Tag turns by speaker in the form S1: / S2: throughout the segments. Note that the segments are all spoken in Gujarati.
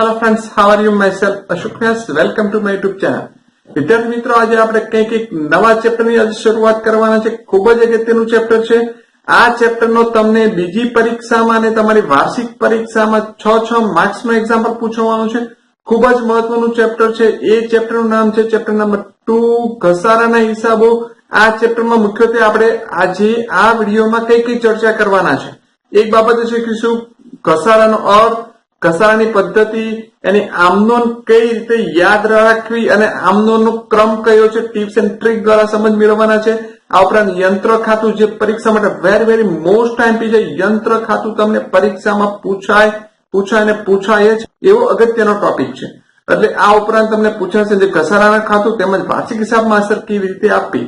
S1: Hello friends, how are you? Myself Ashok Vyas. Welcome to my YouTube channel. વિદ્યાર્થી મિત્રો, આજે આપણે કંઈક નવા ચેપ્ટરની આજે શરૂઆત કરવાના છે. ખૂબ જ અગત્યનું ચેપ્ટર છે. આ ચેપ્ટરનો તમને બીજી પરીક્ષામાં અને તમારી વાર્ષિક પરીક્ષામાં 6 માર્ક્સનું એક્ઝામ્પલ પૂછવાનું છે. ખૂબ જ મહત્વનું ચેપ્ટર છે. એ ચેપ્ટરનું નામ છે ચેપ્ટર નંબર 2, ઘસારાના હિસાબો. આ ચેપ્ટરમાં મુખ્યત્વે આપણે આજે આ વિડીયોમાં કઈ ચર્ચા કરવાના છે. એક બાબત શીખીશું ઘસારાનો અર્થ, ઘસારાની પદ્ધતિ, એની આમનોંધ કઈ રીતે યાદ રાખવી અને આમનોંધનો ક્રમ કયો છે, ટિપ્સ એન્ડ ટ્રીક દ્વારા સમજ મેળવવાના છે. આ ઉપરાંત યંત્ર ખાતું, જે પરીક્ષા માટે વેરી મોસ્ટ ટાઈમ છે. યંત્ર ખાતું તમને પરીક્ષામાં પૂછાય જ એવો અગત્યનો ટોપિક છે. એટલે આ ઉપરાંત તમને પૂછાશે જે ઘસારાના ખાતું તેમજ વાર્ષિક હિસાબમાં અસર કેવી રીતે આપવી,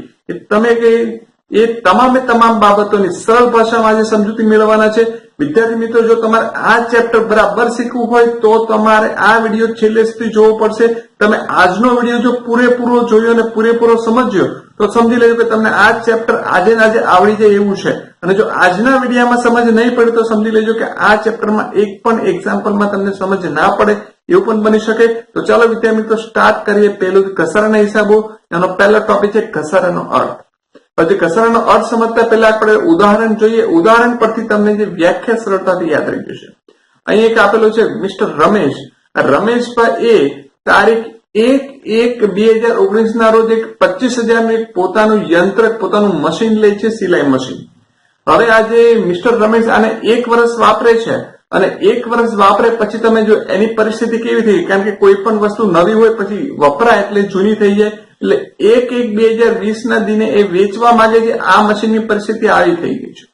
S1: એ તમામ બાબતોની સરળ ભાષામાં આજે સમજૂતી મેળવવાના છે. વિદ્યાર્થી મિત્રો, જો તમારે આ ચેપ્ટર બરાબર શીખવું હોય તો તમારે આ વિડીયો છેલ્લે સુધી જોવો પડશે. તમે આજનો વિડીયો જો પૂરેપૂરો જોયો અને પૂરેપૂરો સમજ્યો તો સમજી લેજો કે તમને આ ચેપ્ટર આજે આવડી જાય એવું છે. અને જો આજના વિડીયોમાં સમજ નહીં પડે તો સમજી લેજો કે આ ચેપ્ટરમાં એક પણ એક્ઝામ્પલમાં તમને સમજ ના પડે એવું પણ બની શકે. તો ચાલો વિદ્યાર્થી મિત્રો, સ્ટાર્ટ કરીએ. પહેલું ઘસારાના હિસાબો. એનો પહેલો ટોપિક છે ઘસારાનો અર્થ. પછી ઘસારાનો અર્થ સમજતા પહેલા આપણે ઉદાહરણ જોઈએ. ઉદાહરણ પરથી તમને જે વ્યાખ્યા સરળતાથી યાદ રહી જશે. અહીં એક આપેલું છે મિસ્ટર રમેશ. રમેશભાઈ તારીખ 1/1/2019 ના રોજ એક 25,000 નું એક પોતાનું યંત્ર, પોતાનું મશીન લે છે, સિલાઈ મશીન. હવે આજે મિસ્ટર રમેશ આને 1 વર્ષ વાપરે છે અને 1 વર્ષ વાપરે પછી તમે જો એની પરિસ્થિતિ કેવી થઈ, કારણ કે કોઈ પણ વસ્તુ નવી હોય પછી વપરાય એટલે જૂની થઈ જાય. એટલે 1/1/2020 ના દિને એ વેચવા માંગે છે. આ મશીનની પરિસ્થિતિ આવી થઈ ગઈ છે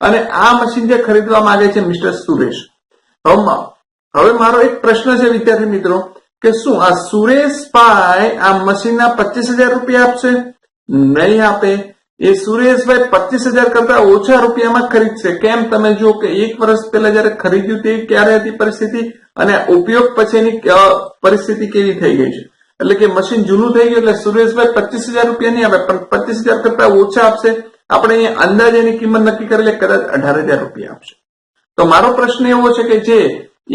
S1: અને આ મશીન જે ખરીદવા માંગે છે મિસ્ટર સુરેશ. હવે મારો એક પ્રશ્ન છે વિદ્યાર્થી મિત્રો, કે શું આ સુરેશભાઈ આ મશીનના 25,000 રૂપિયા આપશે? નહીં આપે. એ સુરેશભાઈ 25,000 કરતા ઓછા રૂપિયામાં ખરીદશે. કેમ? તમે જુઓ કે 1 વર્ષ પહેલા જયારે ખરીદ્યું તે ક્યારે હતી પરિસ્થિતિ અને ઉપયોગ પછીની પરિસ્થિતિ કેવી થઈ ગઈ છે. એટલે કે મશીન જૂનું થઈ ગયું એટલે સુરેશભાઈ 25,000 રૂપિયા નહીં આપે પણ 25,000 કરતા ઓછા આપશે. આપણે અહીંયા અંદાજે એની કિંમત નક્કી કરેલી કદાચ 18,000 રૂપિયા આપશે. તો મારો પ્રશ્ન એવો છે કે જે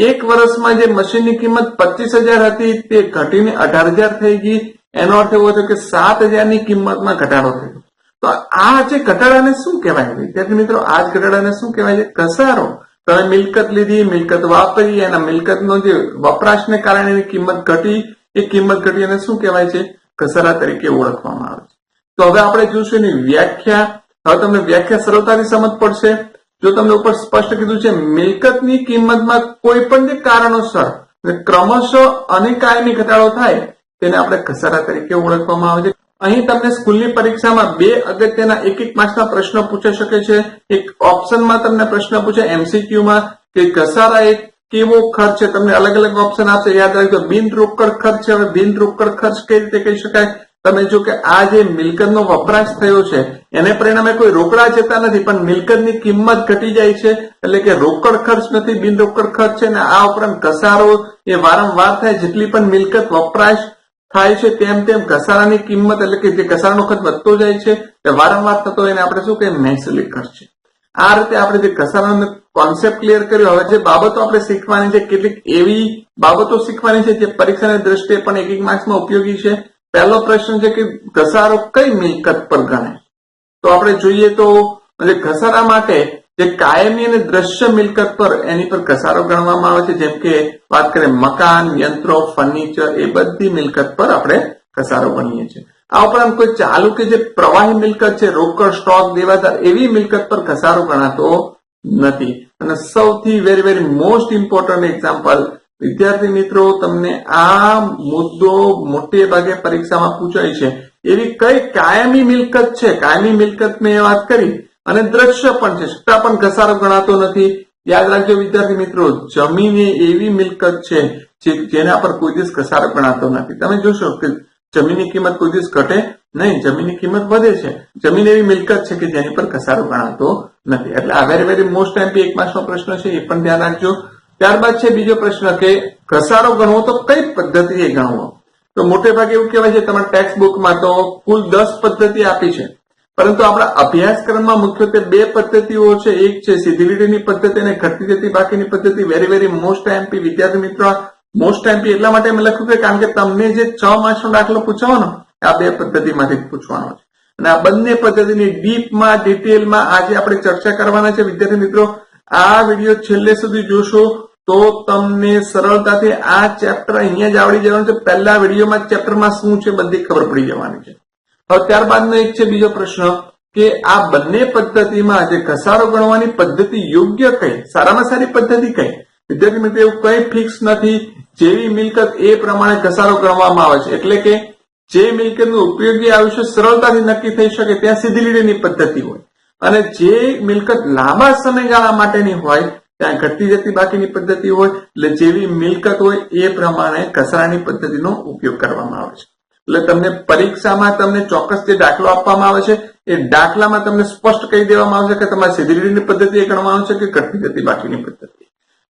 S1: 1 વર્ષમાં જે મશીનની કિંમત 25,000 હતી તે ઘટીને 18,000 થઈ ગઈ. એનો અર્થ એવો થયો કે 7,000 ની કિંમતમાં ઘટાડો થયો. તો આ જે ઘટાડાને શું કહેવાય વિદ્યાર્થી મિત્રો? આ જ ઘટાડાને શું કહેવાય છે? ઘસારો. તમે મિલકત લીધી, મિલકત વાપરી, એના મિલકતનો જે વપરાશને કારણે એની કિંમત ઘટી, એ કિંમત ઘટી અને શું કહેવાય છે? ઘસારા તરીકે ઓળખવામાં આવે છે. તો હવે આપણે જોઈશું એની વ્યાખ્યા. હવે તમને વ્યાખ્યા સરળતાથી સમજ પડશે. જો તમને ઉપર સ્પષ્ટ કીધું છે મિલકતની કિંમતમાં કોઈ પણ જે કારણોસર ક્રમશઃ અને કાયમી ઘટાડો થાય તેને આપણે ઘસારા તરીકે ઓળખવામાં આવે છે. અહીં તમને સ્કૂલની પરીક્ષામાં 2 અગત્યના એક માર્ક્સના પ્રશ્નો પૂછાઈ શકે છે. એક ઓપ્શનમાં તમને પ્રશ્ન પૂછે MCQ-માં કે ઘસારા એક કેવો ખર્ચ છે. તમને અલગ ઓપ્શન આપશે. યાદ રાખજો, બિન રોકડ ખર્ચ છે. હવે બિન રોકડ ખર્ચ કઈ રીતે કહી શકાય? તમે જો કે આ જે મિલકતનો વપરાશ થયો છે એને પરિણામે કોઈ રોકડા જતા નથી પણ મિલકતની કિંમત ઘટી જાય છે એટલે કે રોકડ ખર્ચ નથી, બિન રોકડ ખર્ચ છે. અને આ ઉપરાંત ઘસારો એ વારંવાર થાય. જેટલી પણ મિલકત વપરાશ થાય છે તેમ ઘસારાની કિંમત એટલે કે જે ઘસારાનો ખર્ચ વધતો જાય છે તે વારંવાર થતો એને આપણે શું કહીએ? મહેસૂલી ખર્ચ છે. આ રીતે આપણે જે ઘસારાનો કોન્સેપ્ટ ક્લિયર કર્યો. હવે જે બાબતો આપણે શીખવાની છે, કેટલીક એવી બાબતો શીખવાની છે જે પરીક્ષાની દ્રષ્ટિએ પણ એક માર્ક્સમાં ઉપયોગી છે. પહેલો પ્રશ્ન છે કે ઘસારો કઈ મિલકત પર ગણાય? તો આપણે જોઈએ તો ઘસારા માટે જે કાયમી અને દ્રશ્ય મિલકત પર એની પર ઘસારો ગણવામાં આવે છે. જેમ કે વાત કરીએ મકાન, યંત્રો, ફર્નિચર, એ બધી મિલકત પર આપણે ઘસારો ગણીએ છીએ. આ ઉપરાંત કોઈ ચાલુ કે જે પ્રવાહી મિલકત છે, રોકડ, સ્ટોક, દેવાદાર, એવી મિલકત પર ઘસારો ગણાતો નથી. અને સૌથી વેરી મોસ્ટ ઇમ્પોર્ટન્ટ એક્ઝામ્પલ વિદ્યાર્થી મિત્રો, તમને આ મુદ્દો મોટે ભાગે પરીક્ષામાં પૂછાય છે. એવી કઈ કાયમી મિલકત છે? કાયમી મિલકત મેં વાત કરી અને દ્રશ્ય પણ છે, છતાં પણ ઘસારો ગણાતો નથી. યાદ રાખજો વિદ્યાર્થી મિત્રો, જમીન એ એવી મિલકત છે જેના પર કોઈ દિવસ ઘસારો ગણાતો નથી. તમે જોશો કે જમીનની કિંમત કોઈ દિવસ ઘટે નહીં, જમીનની કિંમત વધે છે. જમીન એવી મિલકત છે કે જેની પર ઘસારો ગણાતો નથી. એટલે આ વેરી મોસ્ટ ટાઈમ 1 માર્ક્સનો પ્રશ્ન છે, એ પણ ધ્યાન રાખજો. ત્યારબાદ છે બીજો પ્રશ્ન કે ઘસારો ગણવો તો કઈ પદ્ધતિએ ગણવો? તો મોટે ભાગે એવું કહેવાય છે તમારા ટેક્સ્ટ બુકમાં તો કુલ 10 પદ્ધતિ આપી છે, પરંતુ આપણા અભ્યાસક્રમમાં મુખ્યત્વે 2 પદ્ધતિઓ છે. એક છે સીધી લીટીની પદ્ધતિ અને ઘટતી જતી બાકીની પદ્ધતિ. વેરી મોસ્ટ ટાઈમ વિદ્યાર્થી મિત્રો, મોસ્ટ ટાઈમ એટલા માટે મેં લખ્યું કે કારણ કે તમને જે 6 માર્ક્સનો દાખલો પૂછવાનો આ બે પદ્ધતિમાંથી જ પૂછવાનો છે અને આ બંને પદ્ધતિની ડીપમાં ડિટેલમાં આજે આપણે ચર્ચા કરવાના છે. વિદ્યાર્થી મિત્રો, આ વિડીયો છેલ્લે સુધી જોશો તો તમને સરળતાથી આ ચેપ્ટર અહીંયા જ આવડી જવાનું છે. પહેલા વિડીયોમાં ચેપ્ટરમાં શું છે બધી ખબર પડી જવાની છે. હવે ત્યારબાદનો એક છે બીજો પ્રશ્ન કે આ બંને પદ્ધતિમાં જે ઘસારો ગણવાની પદ્ધતિ યોગ્ય કઈ, સારામાં સારી પદ્ધતિ કઈ? વિદ્યાર્થી મિત્રો, એવું કઈ ફિક્સ નથી. જેવી મિલકત એ પ્રમાણે ઘસારો ગણવામાં આવે છે. એટલે કે જે મિલકતનું ઉપયોગી આયુષ્ય સરળતાથી નક્કી થઈ શકે ત્યાં સીધી લીટીની પદ્ધતિ હોય અને જે મિલકત લાંબા સમયગાળા માટેની હોય ત્યાં ઘટતી જતી બાકીની પદ્ધતિ હોય. એટલે જેવી મિલકત હોય એ પ્રમાણે ઘસારાની પદ્ધતિનો ઉપયોગ કરવામાં આવે છે. એટલે તમને પરીક્ષામાં તમને ચોક્કસ જે દાખલો આપવામાં આવે છે એ દાખલામાં તમને સ્પષ્ટ કહી દેવામાં આવશે કે તમારે સીધી લીટીની પદ્ધતિ ગણવાનું છે કે ઘટતી જતી બાકીની પદ્ધતિ.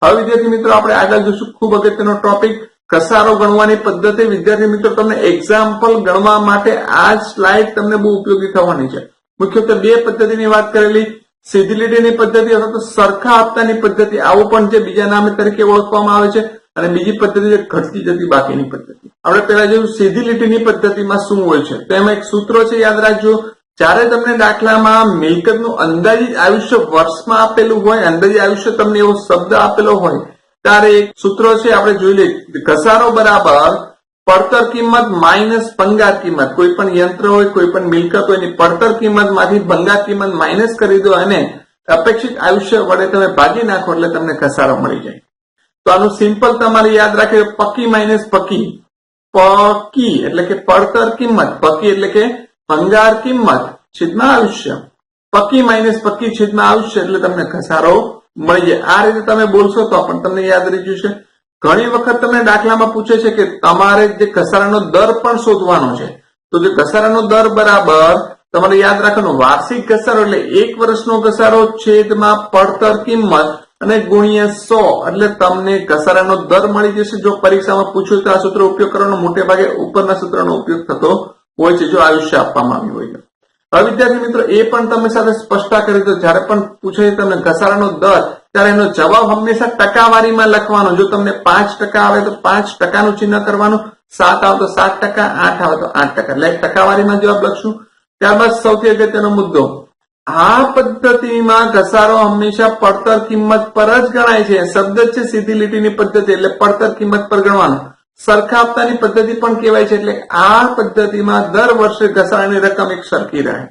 S1: હવે વિદ્યાર્થી મિત્રો, આપણે આગળ જોશું ખૂબ અગત્યનો ટોપિક ઘસારો ગણવાની પદ્ધતિ. વિદ્યાર્થી મિત્રો, તમને એક્ઝામ્પલ ગણવા માટે આ સ્લાઇડ તમને બહુ ઉપયોગી થવાની છે. મુખ્યત્વે બે પદ્ધતિની વાત કરેલી, સીધી લીટીની પદ્ધતિ અથવા તો સરખા હપ્તાની પદ્ધતિ, આવું પણ જે બીજા નામ તરીકે ઓળખવામાં આવે છે, અને બીજી પદ્ધતિ છે ઘટતી જતી બાકીની પદ્ધતિ. આપણે પહેલા જોયું સીધી લીટીની પદ્ધતિમાં શું હોય છે, તો એમાં એક સૂત્ર છે, યાદ રાખજો. જ્યારે તમને દાખલામાં મિલકતનું અંદાજિત આયુષ્ય વર્ષમાં આપેલું હોય, અંદાજિત આયુષ્ય તમને એવો શબ્દ આપેલો હોય, ત્યારે એક સૂત્ર છે, આપણે જોઈ લઈએ. ઘસારો બરાબર પડતર કિંમત માઇનસ ભંગાર કિંમત. કોઈ પણ યંત્ર હોય, કોઈ પણ મિલકત હોય, એની પડતર કિંમતમાંથી ભંગાર કિંમત માઇનસ કરી દો અને અપેક્ષિત આયુષ્ય વડે તમે ભાગી નાખો એટલે તમને ઘસારો મળી જાય. તો આનું સિમ્પલ તમારે યાદ રાખે, પકી માઇનસ પકી. પકી એટલે કે પડતર કિંમત, પકી એટલે કે ભંગાર કિંમત છેદમાં આયુષ્ય, પકી માઇનસ પકી છેદમાં આયુષ્ય એટલે તમને ઘસારો મળી જાય. આ રીતે તમે બોલશો તો પણ તમને યાદ રહી જશે. ઘણી વખત તમને દાખલામાં પૂછે છે કે તમારે જે ઘસારાનો દર પણ શોધવાનો છે. તો જે ઘસારાનો દર બરાબર તમારે યાદ રાખવાનું વાર્ષિક ઘસારો એટલે 1 વર્ષનો ઘસારો છેદમાં પડતર કિંમત અને ગુણ્યા 100 એટલે તમને ઘસારાનો દર મળી જશે. જો પરીક્ષામાં પૂછ્યું તો આ સૂત્ર ઉપયોગ કરવાનો, મોટે ભાગે ઉપરના સૂત્રનો ઉપયોગ થતો હોય છે જો આયુષ્ય આપવામાં આવ્યું હોય. હવે વિદ્યાર્થી મિત્રો, એ પણ તમે સાથે સ્પષ્ટતા કરી દો. જયારે પણ પૂછે તમને ઘસારાનો દર, ત્યારે એનો જવાબ હંમેશા ટકાવારીમાં લખવાનો. જો તમને 5% આવે તો 5% નું ચિહ્ન કરવાનું, 7 આવે તો 7%, 8 આવે તો 8%, એટલે ટકાવારીમાં જવાબ લખશું. ત્યારબાદ સૌથી અગત્યનો મુદ્દો, આ પદ્ધતિમાં ઘસારો હંમેશા પડતર કિંમત પર જ ગણાય છે. શબ્દ છે સીધી લીટીની પદ્ધતિ એટલે પડતર કિંમત પર ગણવાનું. સરખા હપ્તાની પદ્ધતિ પણ કહેવાય છે. એટલે આ પદ્ધતિમાં દર વર્ષે ઘસારાની રકમ એક સરખી રહે.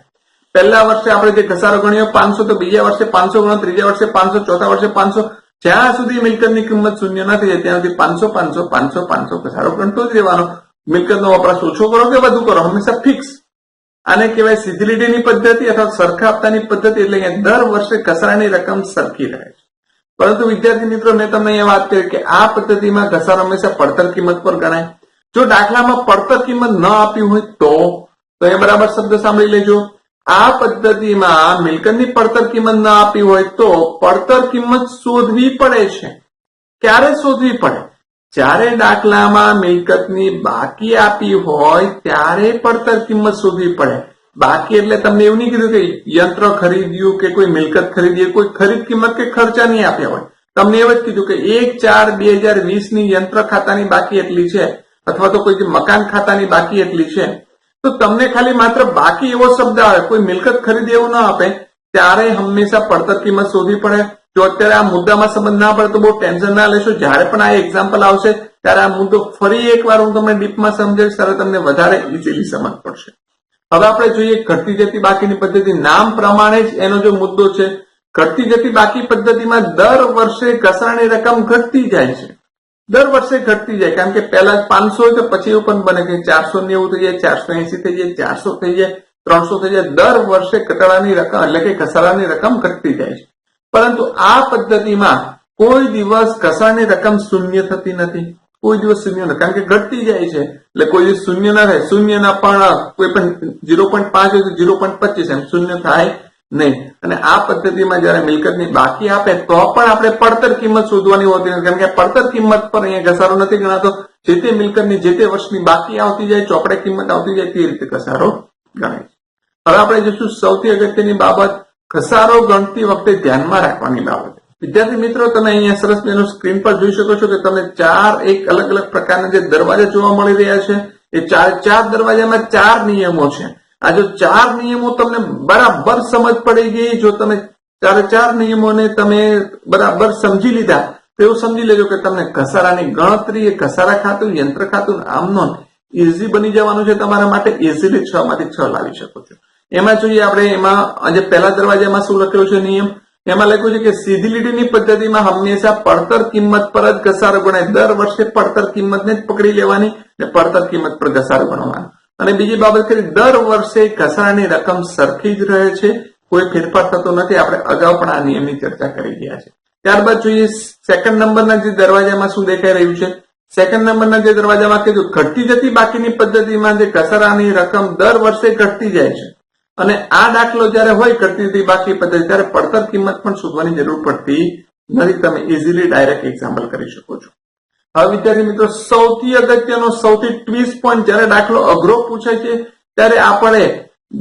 S1: પહેલા વર્ષે આપણે જે ઘસારો ગણ્યો 500, તો બીજા વર્ષે 500 ગણો, ત્રીજા વર્ષે 500, ચોથા વર્ષે 500, જ્યાં સુધી મિલકતની કિંમત શૂન્ય ન થઈ જાય ત્યાં સુધી 500 500 500 500 ઘસારો ગણતો જ રહેવાનો. મિલકતનો વપરાશ ઓછો કરો કે વધુ કરો, હંમેશા ફિક્સ. આને કહેવાય સીધી લીટીની પદ્ધતિ અથવા સરખા હપ્તાની પદ્ધતિ. એટલે દર વર્ષે ઘસારાની રકમ સરખી રહે છે. પરંતુ વિદ્યાર્થી મિત્રો, મેં તમને અહીંયા વાત કરી કે આ પદ્ધતિમાં ઘસારો હંમેશા પડતર કિંમત પર ગણાય. જો દાખલામાં પડતર કિંમત ન આપી હોય તો અહીંયા બરાબર શબ્દ સાંભળી લેજો. આ પદ્ધતિમાં મિલકતની પડતર કિંમત ન આપી હોય તો પડતર કિંમત શોધવી પડે છે. ક્યારે શોધવી પડે? જ્યારે દાખલામાં મિલકતની બાકી આપી હોય ત્યારે પડતર કિંમત શોધવી પડે. બાકી એટલે તમને એવું નહીં કીધું કે યંત્ર ખરીદ્યું કે કોઈ મિલકત ખરીદી, કોઈ ખરીદ કિંમત કે ખર્ચા નહીં આપ્યા હોય. તમને એવું જ કીધું કે 1/4/2020 ની યંત્ર ખાતાની બાકી એટલી છે અથવા તો કોઈ મકાન ખાતાની બાકી એટલી છે. તો તમને ખાલી માત્ર બાકી એવો શબ્દ આવે, કોઈ મિલકત ખરીદી એવું ના આપે, ત્યારે હંમેશા પડતર કિંમત શોધવી પડે. જો અત્યારે આ મુદ્દામાં સંબંધ ના પડે તો બહુ ટેન્શન ના લેશો. જયારે પણ આ એક્ઝામ્પલ આવશે ત્યારે આ મુદ્દો ફરી એકવાર હું તમને ડીપમાં સમજાવીશ, ત્યારે તમને વધારે ઇઝીલી સમજ પડશે. હવે આપણે જોઈએ ઘટતી જતી બાકીની પદ્ધતિ. નામ પ્રમાણે જ એનો જો મુદ્દો છે. ઘટતી જતી બાકી પદ્ધતિમાં દર વર્ષે ઘસારાની રકમ ઘટતી જાય છે. દર વર્ષે ઘટતી જાય, કારણ કે પહેલા 500 હોય તો પછી એવું પણ બને કે 490 થઈ જાય, 480 થઈ જાય, 400 થઈ જાય, 300 થઈ જાય. દર વર્ષે ઘટાડાની રકમ એટલે કે ઘસારાની રકમ ઘટતી જાય છે. પરંતુ આ પદ્ધતિમાં કોઈ દિવસ ઘસારાની રકમ શૂન્ય થતી નથી. કોઈ દિવસ શૂન્ય નથી, કારણ કે ઘટતી જાય છે. એટલે કોઈ દિવસ શૂન્ય ના થાય. શૂન્યના પણ કોઈ પણ 0.5 હોય તો 0.25 એમ શૂન્ય થાય નહીં. અને આ પદ્ધતિમાં જયારે મિલકતની બાકી આપે તો પણ આપણે પડતર કિંમત શોધવાની હોતી નથી, કારણ કે પડતર કિંમત પર અહીંયા ઘસારો નથી ગણાતો. જે તે મિલકતની જે તે વર્ષની બાકી આવતી જાય, ચોપડે કિંમત આવતી જાય, તે રીતે ઘસારો ગણાય છે. હવે આપણે જોશું સૌથી અગત્યની બાબત, ઘસારો ગણતી વખતે ધ્યાનમાં રાખવાની બાબત. વિદ્યાર્થી મિત્રો, તમે અહીંયા સરસ મજાનું સ્ક્રીન પર જોઈ શકો છો કે તમને ચાર એક અલગ અલગ પ્રકારના જે દરવાજા જોવા મળી રહ્યા છે. એ ચાર દરવાજામાં ચાર નિયમો છે. આ જો ચાર નિયમો તમને બરાબર સમજ પડી ગઈ, જો તમે ચાર નિયમોને તમે બરાબર સમજી લીધા તો એવું સમજી લેજો કે તમને ઘસારાની ગણતરી, એ ઘસારા ખાતું, યંત્ર ખાતું, આમનોન ઇઝી બની જવાનું છે તમારા માટે. ઇઝીલી 6 માંથી 6 લાવી શકો છો. એમાં જોઈએ આપણે, એમાં આજે પહેલા દરવાજામાં શું લખ્યું છે નિયમ, એમાં લખ્યું છે કે સીધી લીટીની પદ્ધતિમાં હંમેશા પડતર કિંમત પર જ ઘસારો ગણાય. દર વર્ષે પડતર કિંમતને જ પકડી લેવાની અને પડતર કિંમત પર ઘસારો ગણવાનો. અને બીજી બાબત કરી, દર વર્ષે ઘસારાની રકમ સરખી જ રહે છે, કોઈ ફેરફાર થતો નથી. આપણે અગાઉ પણ આ નિયમની ચર્ચા કરી ગયા છે. ત્યારબાદ જોઈએ સેકન્ડ નંબરના જે દરવાજામાં શું દેખાઈ રહ્યું છે. સેકન્ડ નંબરના જે દરવાજામાં કીધું, ઘટતી જતી બાકીની પદ્ધતિમાં જે ઘસારાની રકમ દર વર્ષે ઘટતી જાય છે અને આ દાખલો જયારે હોય ઘટતી જતી બાકી પદ્ધતિ, ત્યારે પડતર કિંમત પણ શોધવાની જરૂર પડતી નથી. તમે ઇઝીલી ડાયરેક્ટ એક્ઝામ્પલ કરી શકો છો. હવે વિદ્યાર્થી મિત્રો, સૌથી અગત્યનો, સૌથી ટ્વિસ્ટ પોઈન્ટ, જયારે દાખલો અઘરો પૂછાય છે ત્યારે આપણે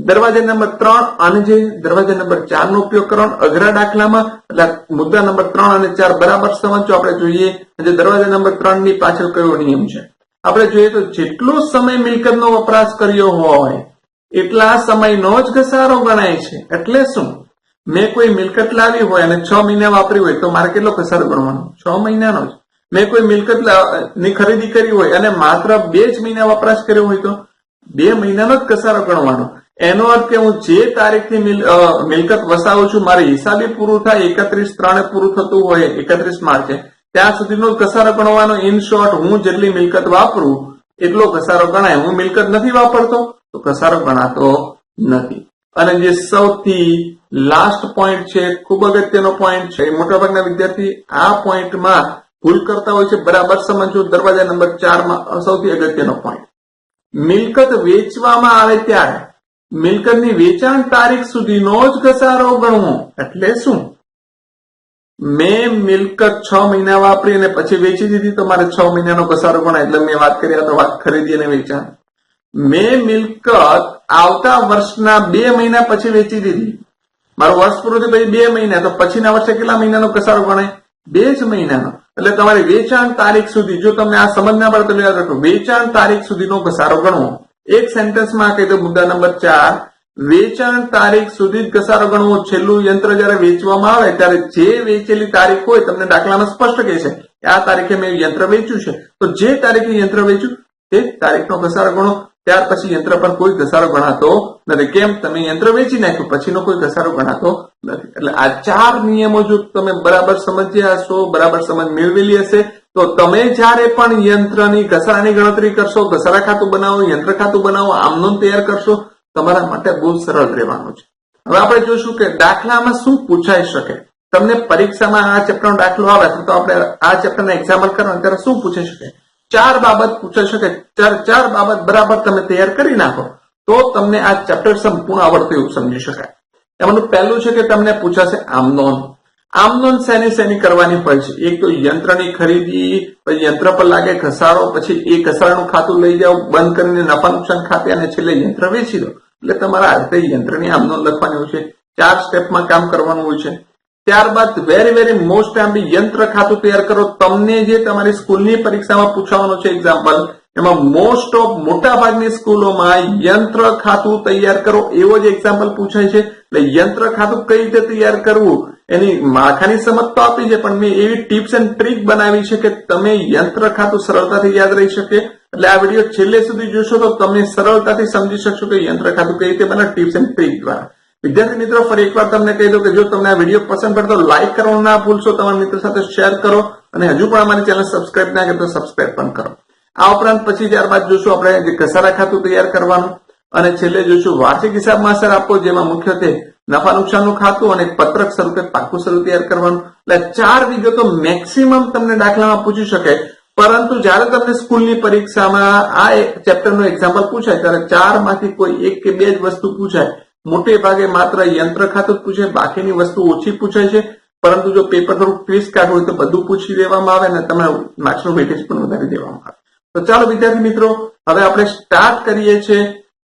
S1: દરવાજા નંબર 3 અને જે દરવાજા નંબર 4 નો ઉપયોગ કરવાનો અઘરા દાખલામાં. એટલે મુદ્દા નંબર 3 અને 4 બરાબર સમજો. આપણે જોઈએ જે દરવાજા નંબર 3 ની પાછળ કયો નિયમ છે. આપણે જોઈએ તો જેટલો સમય મિલકતનો વપરાશ કર્યો હોય એટલા સમયનો જ ઘસારો ગણાય છે. એટલે શું, મેં કોઈ મિલકત લાવી હોય અને 6 મહિના વાપરી હોય તો મારે કેટલો ઘસારો ગણવાનો? 6 મહિનાનો જ. મેં કોઈ મિલકત ની ખરીદી કરી હોય અને માત્ર 2 જ મહિના વપરાશ કર્યો હોય તો 2 મહિનાનો જ ઘસારો ગણવાનો. એનો અર્થ કે હું જે તારીખથી મિલકત વસાવું છું, મારે હિસાબે પૂરું થાય 31/3 પૂરું થતું હોય 31 માર્ચે, ત્યાં સુધીનો ઘસારો ગણવાનો. ઇન શોર્ટ, હું જેટલી મિલકત વાપરું એટલો ઘસારો ગણાય. હું મિલકત નથી વાપરતો તો ઘસારો ગણાતો નથી. અને જે સૌથી લાસ્ટ પોઈન્ટ છે, ખૂબ અગત્યનો પોઈન્ટ છે, મોટાભાગના વિદ્યાર્થી આ પોઈન્ટમાં ભૂલ કરતા હોય છે. બરાબર સમજો. દરવાજા નંબર 4 માં સૌથી અગત્યનો પોઈન્ટ, મિલકત વેચવામાં આવે ત્યારે મિલકતની વેચાણ તારીખ સુધીનો જ ઘસારો ગણવો. એટલે શું, મેં મિલકત 6 મહિના વાપરી અને પછી વેચી દીધી તો મારે 6 મહિનાનો ઘસારો ગણાય. એટલે મેં વાત કરી, આ તો વાત ખરીદી અને વેચાણ. મેં મિલકત આવતા વર્ષના 2 મહિના પછી વેચી દીધી, મારું વર્ષ પૂરું થયું પછી 2 મહિના, તો પછીના વર્ષે કેટલા મહિનાનો ઘસારો ગણાય? 2 જ મહિનાનો. એટલે તમારી વેચાણ તારીખ સુધી, જો તમને આ સમજ ના પડે તો યાદ રાખો, વેચાણ તારીખ સુધીનો ઘસારો ગણવો. એક સેન્ટેન્સમાં કહી દો, મુદ્દા નંબર 4, વેચાણ તારીખ સુધી જ ઘસારો ગણવો. છેલ્લું યંત્ર જયારે વેચવામાં આવે ત્યારે જે વેચેલી તારીખ હોય, તમને દાખલામાં સ્પષ્ટ કહે છે કે આ તારીખે મેં યંત્ર વેચ્યું છે, તો જે તારીખે યંત્ર વેચ્યું તે તારીખનો ઘસારો ગણો. ત્યાર પછી યંત્ર પર કોઈ ઘસારો ગણાતો નથી. કેમ? તમે યંત્ર વેચી નાખ્યું, પછીનો કોઈ ઘસારો ગણાતો નથી. એટલે આ 4 નિયમો જો તમે બરાબર સમજ્યા હશો, બરાબર સમજ મેળવેલી હશે, તો તમે જયારે પણ યંત્રની ઘસારાની ગણતરી કરશો, ઘસારા ખાતું બનાવો, યંત્ર ખાતું બનાવો, આમનોંધ તૈયાર કરશો, તમારા માટે બહુ સરળ રહેવાનું છે. હવે આપણે જોઈશું કે દાખલામાં શું પૂછાઈ શકે. તમને પરીક્ષામાં આ ચેપ્ટરનો દાખલો આવે તો આપણે આ ચેપ્ટરના એક્ઝામ્પલ કરવાનું ત્યારે શું પૂછાઈ શકે? 4 બાબત પૂછાઈ શકે. 4 બાબત બરાબર તમે તૈયાર કરી નાખો તો તમને આ ચેપ્ટર સંપૂર્ણ આવડતું એવું સમજી શકાય. એમાંનું પહેલું છે કે તમને પૂછાશે આમનોંધ. આમનોંધ શેની કરવાની હોય છે? એક તો યંત્રની ખરીદી, પછી યંત્ર પર લાગે ઘસારો, પછી એ ઘસારાનું ખાતું લઈ જાઓ બંધ કરીને નફા નુકસાન ખાતે, અને છેલ્લે યંત્ર વેચી દો. એટલે તમારા હાથે યંત્રની આમનોંધ લખવાની હોય છે. 4 સ્ટેપમાં કામ કરવાનું હોય છે. ત્યારબાદ વેરી મોસ્ટ ટાઈમ યંત્ર ખાતું તૈયાર કરો. તમને જે તમારી સ્કૂલની પરીક્ષામાં પૂછવાનું છે એક્ઝામ્પલ, એમાં મોસ્ટ ઓફ મોટા ભાગની સ્કૂલોમાં યંત્ર ખાતું તૈયાર કરો એવો જ એક્ઝામ્પલ પૂછાય છે. એટલે યંત્ર ખાતું કઈ રીતે તૈયાર કરવું એની માળખાની સમજ તો આપી છે, પણ મેં એવી ટિપ્સ એન્ડ ટ્રીક બનાવી છે કે તમે યંત્ર ખાતું સરળતાથી યાદ રહી શકે. એટલે આ વિડીયો છેલ્લે સુધી જોશો તો તમે સરળતાથી સમજી શકશો કે યંત્ર ખાતું કઈ રીતે બને ટિપ્સ એન્ડ ટ્રીક દ્વારા. વિદ્યાર્થી મિત્રો, ફરી એકવાર તમને કહી દઉં કે જો તમને આ વિડીયો પસંદ પડે તો લાઈક કરવાનું ના ભૂલશો, તમારા મિત્રો સાથે શેર કરો, અને હજુ પણ અમારી ચેનલ સબસ્ક્રાઇબ ના કરી તો સબસ્ક્રાઇબ પણ કરો. આ ઉપરાંત પછી ત્યારબાદ જોશું આપણે જે ઘસારા ખાતું તૈયાર કરવાનું, અને છેલ્લે જોશું વાર્ષિક હિસાબમાં અસર આપો, જેમાં મુખ્યત્વે નફા નુકસાનનું ખાતું અને પત્રક સ્વરૂપે પાકું સ્વરૂપ તૈયાર કરવાનું. એટલે 4 વિગતો મેક્સિમમ તમને દાખલામાં પૂછી શકે. પરંતુ જયારે તમને સ્કૂલની પરીક્ષામાં આ ચેપ્ટરનું એક્ઝામ્પલ પૂછાય ત્યારે 4 માંથી કોઈ 1 કે 2 જ વસ્તુ પૂછાય. મોટે ભાગે માત્ર યંત્ર ખાતું જ પૂછાય, બાકીની વસ્તુ ઓછી પૂછાય છે. પરંતુ જો પેપર થોડું ટ્વિસ્ટ કાઢવું હોય તો બધું પૂછી દેવામાં આવે અને તમારા માર્ક્સનું વેટેજ પણ વધારી દેવામાં આવે. તો ચાલો વિદ્યાર્થી મિત્રો, હવે આપણે સ્ટાર્ટ કરીએ છીએ.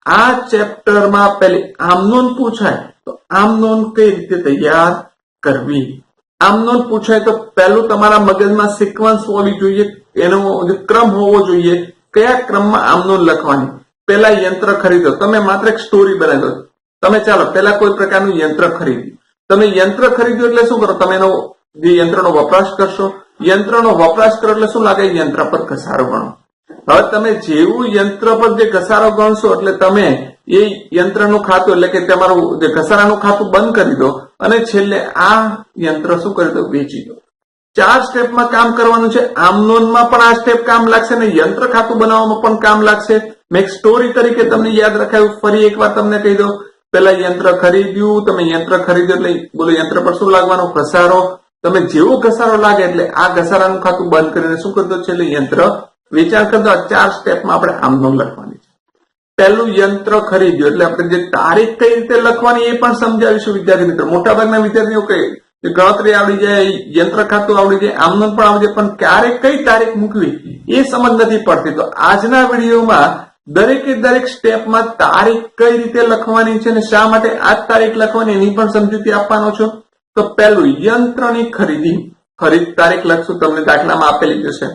S1: આ ચેપ્ટરમાં પહેલી આમનોંધ પૂછાય તો આમનોંધ કઈ રીતે તૈયાર કરવી. આમનો પૂછાય તો પહેલું તમારા મગજમાં સિક્વન્સ હોવી જોઈએ, એનો જે ક્રમ હોવો જોઈએ, કયા ક્રમમાં આમનો લખવાની. પેલા યંત્ર ખરીદો, તમે માત્ર એક સ્ટોરી બનાવી દો. તમે ચાલો પેલા કોઈ પ્રકારનું યંત્ર ખરીદ્યું. તમે યંત્ર ખરીદ્યું એટલે શું કરો, તમે એનો જે યંત્રનો વપરાશ કરશો. યંત્રનો વપરાશ કરો એટલે શું લાગે, યંત્ર પર ઘસારો ગણો. હવે તમે જેવું યંત્ર પર જે ઘસારો ગણશો એટલે તમે એ યંત્રનું ખાતું એટલે કે તમારું જે ઘસારાનું ખાતું બંધ કરી દો અને છેલ્લે આ યંત્ર શું કરી દો, વેચી દો. 4 સ્ટેપમાં કામ કરવાનું છે. આમનોનમાં પણ આ સ્ટેપ કામ લાગશે અને યંત્ર ખાતું બનાવવામાં પણ કામ લાગશે. મેં એક સ્ટોરી તરીકે તમને યાદ રખાયું, ફરી એકવાર તમને કહી દો. પેલા યંત્ર ખરીદ્યું, તમે યંત્ર ખરીદ્યું એટલે બોલો યંત્ર પર શું લાગવાનો, ઘસારો. તમે જેવો ઘસારો લાગે એટલે આ ઘસારાનું ખાતું બંધ કરીને શું કરી દો, છેલ્લે યંત્ર વેચાણ કરી દો. 4 સ્ટેપમાં આપણે આમનો લખવાની છે. પહેલું યંત્ર ખરીદ્યું એટલે આપણે જે તારીખ કઈ રીતે લખવાની એ પણ સમજાવીશું વિદ્યાર્થી મિત્રો. મોટાભાગના વિદ્યાર્થીઓ કહે ગણતરી આવડી જાય, યંત્ર ખાતું આવડી જાય, આમનો પણ આવડી જાય, પણ ક્યારે કઈ તારીખ મૂકવી એ સમજ નથી પડતી. તો આજના વિડીયોમાં દરેકે દરેક સ્ટેપમાં તારીખ કઈ રીતે લખવાની છે અને શા માટે આ તારીખ લખવાની એની પણ સમજૂતી આપવાનો છો. તો પહેલું યંત્રની ખરીદી, ખરીદ તારીખ લખશું, તમને દાખલામાં આપેલી જશે.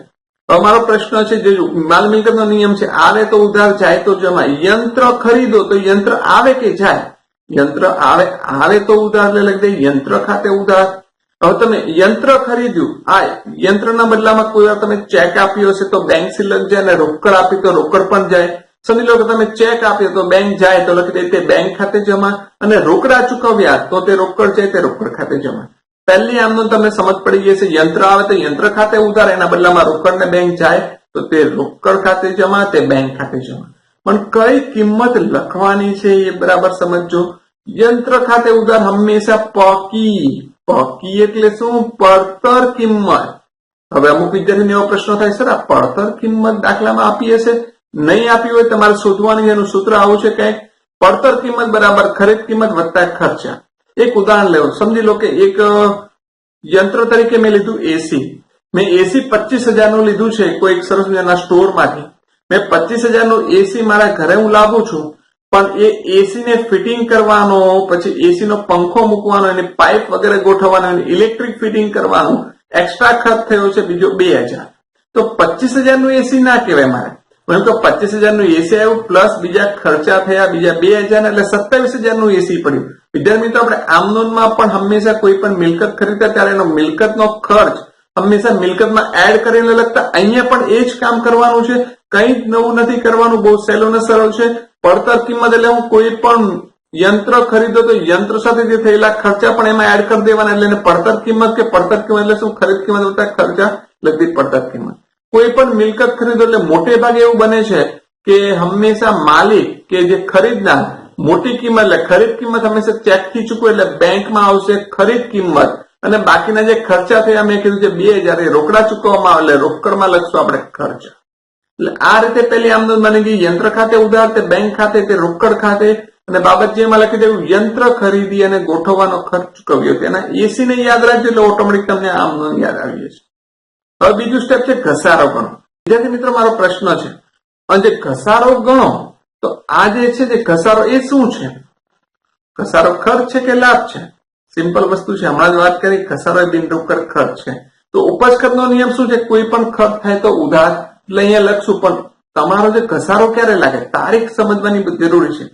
S1: અમારો પ્રશ્ન છે, જે માલ મિલકતનો નિયમ છે, આવે તો ઉધાર જાય તો જમા. યંત્ર ખરીદો તો યંત્ર આવે કે જાય, યંત્ર આવે તો ઉધાર એટલે લખી દે યંત્ર ખાતે ઉધાર. હવે તમે યંત્ર ખરીદ્યું, આ યંત્રના બદલામાં કોઈ વાર તમે ચેક આપ્યો હશે તો બેંક સિલક જાય અને રોકડ આપી તો રોકડ પણ જાય. સમજી લો કે તમે ચેક આપ્યો તો બેંક જાય તો લખી દે તે બેંક ખાતે જમા, અને રોકડા ચૂકવ્યા તો તે રોકડ જાય તે રોકડ ખાતે જમા. પહેલી આમનો તમને સમજ પડી ગઈ છે. યંત્ર આવે તો યંત્ર ખાતે ઉધાર, એના બદલામાં રોકડ ને બેંક જાય તો તે રોકડ ખાતે જમા, તે બેંક ખાતે જમા. પણ કઈ કિંમત લખવાની છે એ બરાબર સમજજો. યંત્ર ખાતે ઉધાર હંમેશા પકી એટલે શું, પડતર કિંમત. હવે અમુક વિદ્યાર્થીને એવો પ્રશ્ન થાય, સર આ પડતર કિંમત દાખલામાં આપી હશે, નહીં આપી હોય તમારે શોધવાનું. એનું સૂત્ર આવું છે કંઈક, પડતર કિંમત બરાબર ખરીદ કિંમત વત્તા ખર્ચા. એક ઉદાહરણ લેવું, સમજી લો કે એક યંત્ર તરીકે મેં લીધું એસી. મેં એસી 25,000 નું લીધું છે કોઈ એક સરસ મજાના સ્ટોરમાંથી. મેં 25,000 નું એસી મારા ઘરે હું લાવું છું, પણ એ એસી ને ફિટિંગ કરવાનો, પછી એસી નો પંખો મૂકવાનો, એની પાઇપ વગેરે ગોઠવવાનો, ઇલેક્ટ્રિક ફિટિંગ કરવાનું એક્સ્ટ્રા ખર્ચ થયો છે બીજો 2,000. તો 25,000 નું એસી ના કહેવાય મારે. એમ તો 25,000 નું એસી આવ્યું પ્લસ બીજા ખર્ચા થયા બીજા 2,000 એટલે 27,000 નું એસી પડ્યું. વિદ્યાર્થી મિત્રો, આપણે આમનોનમાં પણ હંમેશા કોઈ પણ મિલકત ખરીદતા ત્યારે એનો મિલકતનો ખર્ચ હંમેશા મિલકતમાં એડ કરીને લખતા. અહીંયા પણ એ જ કામ કરવાનું છે, કંઈ જ નવું નથી કરવાનું, બહુ સહેલું ને સરળ છે. પડતર કિંમત એટલે હું કોઈ પણ યંત્ર ખરીદો તો યંત્ર સાથે જે થયેલા ખર્ચા પણ એમાં એડ કરી દેવાના, એટલે પડતર કિંમત કે પડતર કિંમત એટલે શું, ખરીદ કિંમત વત્તા ખર્ચા લગતી પડતર કિંમત. કોઈ પણ મિલકત ખરીદો એટલે મોટે ભાગે એવું બને છે કે હંમેશા માલિક કે જે ખરીદનાર મોટી કિંમત એટલે ખરીદ કિંમત હંમેશા ચેક થી ચૂકવે એટલે બેંકમાં આવશે ખરીદ કિંમત, અને બાકીના જે ખર્ચા થયા મેં કીધું છે 2,000 એ રોકડા ચૂકવવામાં આવે એટલે રોકડમાં લખશું આપણે ખર્ચા. એટલે આ રીતે પેલી આમદન બની ગઈ. યંત્ર ખાતે ઉધાર, તે બેંક ખાતે, તે રોકડ ખાતે, અને બાબત જેમાં લખી દેવું યંત્ર ખરીદી અને ગોઠવવાનો ખર્ચ ચૂકવ્યો. તેના એસી ને યાદ રાખજો એટલે ઓટોમેટિક તમને આમદન યાદ આવી જશે. હવે બીજું સ્ટેપ છે ઘસારો ગણો. વિદ્યાર્થી મિત્રો, મારો પ્રશ્ન છે, અને જે ઘસારો ગણો તો આ જે છે જે ઘસારો એ શું છે? ઘસારો ખર્ચ છે કે લાભ છે? સિમ્પલ વસ્તુ છે, હમણાં જ વાત કરી, ઘસારો એ બિનરોકડ ખર્ચ છે. તો ઉપજ ખર્ચનો નિયમ શું છે? કોઈ પણ ખર્ચ થાય તો ઉધાર, એટલે અહીંયા લખશું. પણ તમારો જે ઘસારો ક્યારે લાગે તારીખ સમજવાની જરૂરી છે.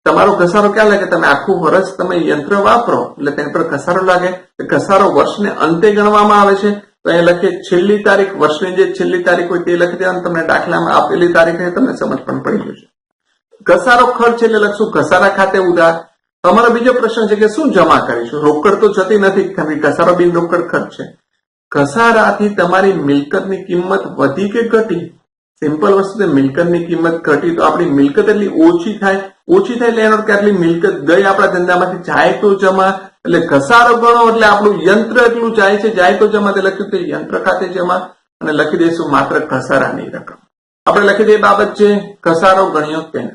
S1: તમારો ઘસારો ક્યાં લાગે? તમે આખું વર્ષ તમે યંત્ર વાપરો એટલે તેના પર ઘસારો લાગે. ઘસારો વર્ષને અંતે ગણવામાં આવે છે. તો અહીંયા લખીએ છેલ્લી તારીખ, વર્ષની જે છેલ્લી તારીખ હોય તે લખી દેવાનું. તમને દાખલામાં આપેલી તારીખે તમને સમજ પણ પડી જશે. ઘસારો ખર્ચ એટલે લખશું ઘસારા ખાતે ઉધાર. તમારો બીજો પ્રશ્ન છે કે શું જમા કરીશું? રોકડ તો જતી નથી, ઘસારો બિન રોકડ ખર્ચ છે. ઘસારાથી તમારી મિલકતની કિંમત વધી કે ઘટી? સિમ્પલ વસ્તુ છે, મિલકતની કિંમત ઘટી તો આપણી મિલકત એટલી ઓછી થાય. ઓછી થાય એટલે એનો કે આટલી મિલકત ગઈ આપણા ધંધામાંથી, જાય તો જમા. એટલે ઘસારો ગણો એટલે આપણું યંત્ર એટલું જાય છે, જાય તો જમા. તે લખ્યું તે યંત્ર ખાતે જમા, અને લખી દઈશું માત્ર ઘસારાની રકમ. આપણે લખી દઈએ બાબત છે ઘસારો ગણ્યો તેને.